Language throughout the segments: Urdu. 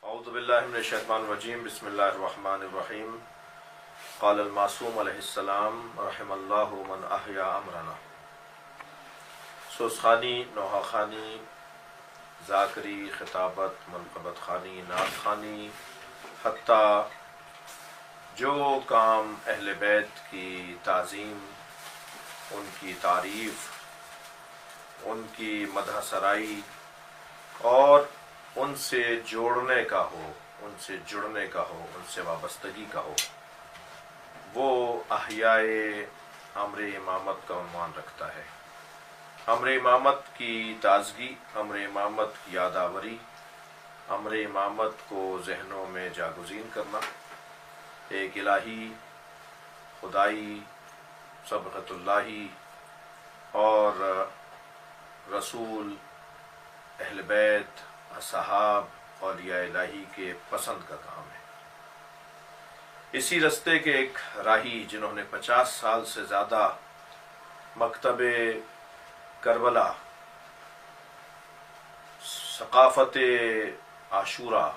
اعوذ باللہ من الشیطان الرجیم بسم اللہ الرحمن الرحیم قال المعصوم علیہ السلام رحم اللہ من احیا امرنا. سوزخانی، نوحہ خانی، ذاکری، خطابت، منقبت خانی، نعت خانی، حتیٰ جو کام اہل بیت کی تعظیم، ان کی تعریف، ان کی مدح سرائی اور ان سے جوڑنے کا ہو، ان سے جڑنے کا ہو، ان سے وابستگی کا ہو، وہ احیاء امر امامت کا عنوان رکھتا ہے. امر امامت کی تازگی، امر امامت کی یادآوری، امر امامت کو ذہنوں میں جاگزین کرنا، ایک الہی، خدائی، صبغۃ اللہی اور رسول، اہل بیت، اصحاب، اولیاء الہی کے پسند کا کام ہے. اسی رستے کے ایک راہی جنہوں نے 50 سال سے زیادہ مکتب کربلا، ثقافت عاشورہ،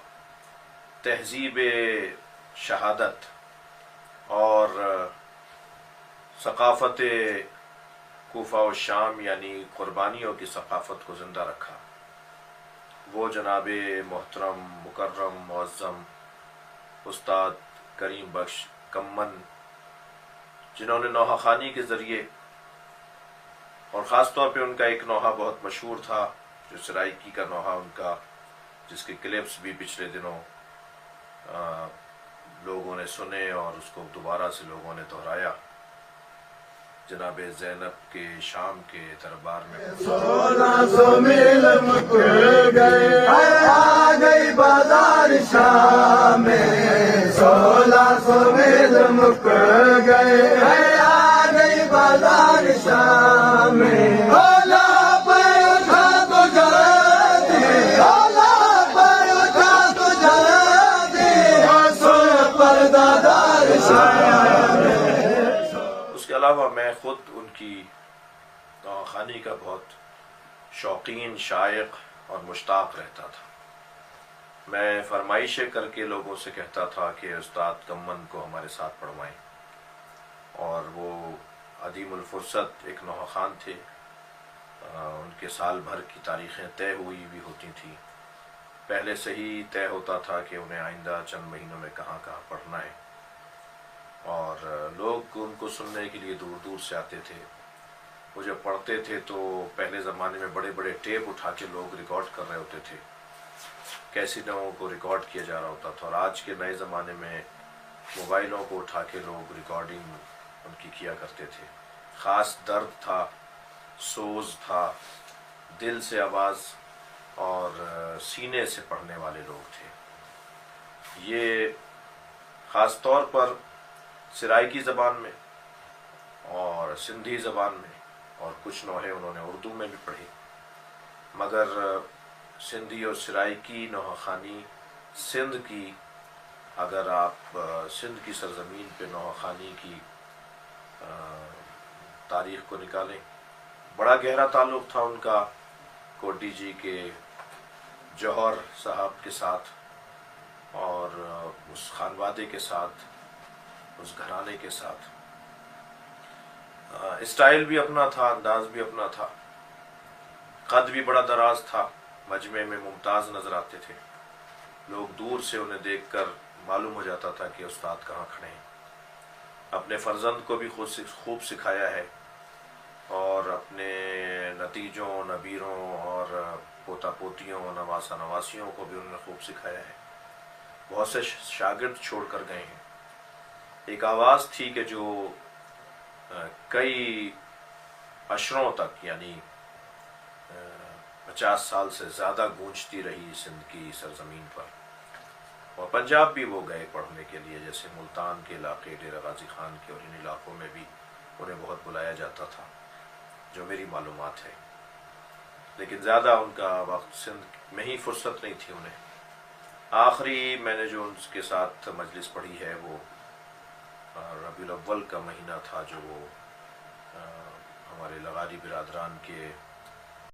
تہذیب شہادت اور ثقافت کوفہ و شام یعنی قربانیوں کی ثقافت کو زندہ رکھا، وہ جناب محترم مکرم معظم استاد کریم بخش کمن، جنہوں نے نوحہ خانی کے ذریعے، اور خاص طور پہ ان کا ایک نوحہ بہت مشہور تھا جو سرائکی کا نوحہ ان کا، جس کے کلپس بھی پچھلے دنوں لوگوں نے سنے اور اس کو دوبارہ سے لوگوں نے دہرایا، جناب زینب کے شام کے دربار میں 1600 میل مکر گئے، آ گئی بازار شام میں. 1600 میل مکر گئے، آ گئی بازار شام میں. اولا پر اٹھا تو جلدی، اولا پر اٹھا تو جلدی، سن پردہ دار شام میں. اس کے علاوہ میں خود ان کی نوحہ خانی کا بہت شوقین، شائق اور مشتاق رہتا تھا. میں فرمائشیں کر کے لوگوں سے کہتا تھا کہ استاد کمن کو ہمارے ساتھ پڑھوائیں، اور وہ عدیم الفرصت ایک نوحہ خان تھے. ان کے سال بھر کی تاریخیں طے ہوئی بھی ہوتی تھیں، پہلے سے ہی طے ہوتا تھا کہ انہیں آئندہ چند مہینوں میں کہاں کہاں پڑھنا ہے، اور لوگ ان کو سننے کے لیے دور دور سے آتے تھے. وہ جب پڑھتے تھے تو پہلے زمانے میں بڑے بڑے ٹیپ اٹھا کے لوگ ریکارڈ کر رہے ہوتے تھے، کیسٹوں کو ریکارڈ کیا جا رہا ہوتا تھا، اور آج کے نئے زمانے میں موبائلوں کو اٹھا کے لوگ ریکارڈنگ ان کی کیا کرتے تھے. خاص درد تھا، سوز تھا، دل سے آواز اور سینے سے پڑھنے والے لوگ تھے. یہ خاص طور پر سرائکی زبان میں اور سندھی زبان میں، اور کچھ نوحے انہوں نے اردو میں بھی پڑھی، مگر سندھی اور سرائکی نوحہ خانی سندھ کی، اگر آپ سندھ کی سرزمین پہ نوحہ خانی کی تاریخ کو نکالیں، بڑا گہرا تعلق تھا ان کا کوٹی جی کے جوہر صاحب کے ساتھ، اور اس خانوادے کے ساتھ، اس گھرانے کے ساتھ. اسٹائل بھی اپنا تھا، انداز بھی اپنا تھا، قد بھی بڑا دراز تھا، مجمع میں ممتاز نظر آتے تھے. لوگ دور سے انہیں دیکھ کر معلوم ہو جاتا تھا کہ استاد کہاں کھڑے ہیں. اپنے فرزند کو بھی خوب سکھایا ہے، اور اپنے نتیجوں، نبیروں اور پوتا پوتیوں، نواسا نواسیوں کو بھی انہوں نے خوب سکھایا ہے. بہت سے شاگرد چھوڑ کر گئے ہیں. ایک آواز تھی کہ جو کئی عشروں تک، یعنی 50 سال سے زیادہ گونجتی رہی سندھ کی سرزمین پر، اور پنجاب بھی وہ گئے پڑھنے کے لیے، جیسے ملتان کے علاقے، ڈیرہ غازی خان کے اور ان علاقوں میں بھی انہیں بہت بلایا جاتا تھا، جو میری معلومات ہے. لیکن زیادہ ان کا وقت سندھ میں ہی فرصت نہیں تھی انہیں. آخری میں نے جو ان کے ساتھ مجلس پڑھی ہے وہ ربیع الاول کا مہینہ تھا، جو وہ ہمارے لغاری برادران کے